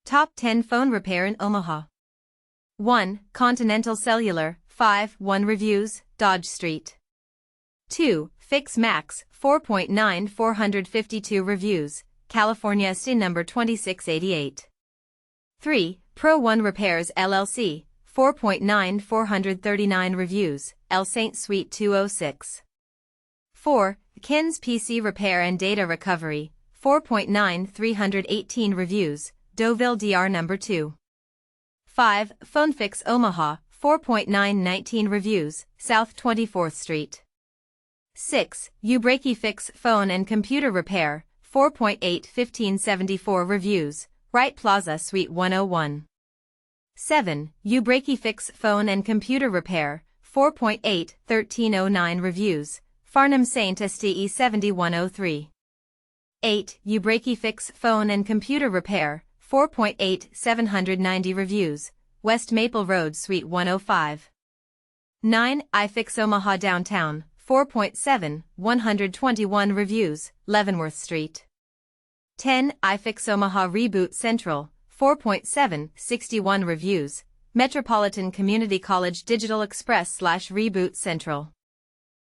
Top 10 phone repair in Omaha. 1. Continental Cellular, 5, 1 reviews, Dodge Street. 2. Fix Max, 4.9 452 reviews, California STE number 2688. 3. Pro One Repairs LLC, 4.9 439 reviews, St Suite 206. 4. Kins PC Repair and Data Recovery, 4.9 318 reviews, Deauville DR number 2. 5. Phonefix Omaha, 4.9 19 reviews, South 24th Street. 6. uBreakiFix Phone and Computer Repair, 4.8 1574 reviews, Wright Plaza Suite 101. 7. uBreakiFix Phone and Computer Repair, 4.8 1309 reviews, Farnam St STE 7103. 8. uBreakiFix Phone and Computer Repair, 4.8 790 reviews, West Maple Road Suite 105. 9. iFixOmaha Downtown, 4.7 121 reviews, Leavenworth Street. 10. iFixOmaha Reboot Central, 4.7 61 reviews, Metropolitan Community College Digital Express / Reboot Central.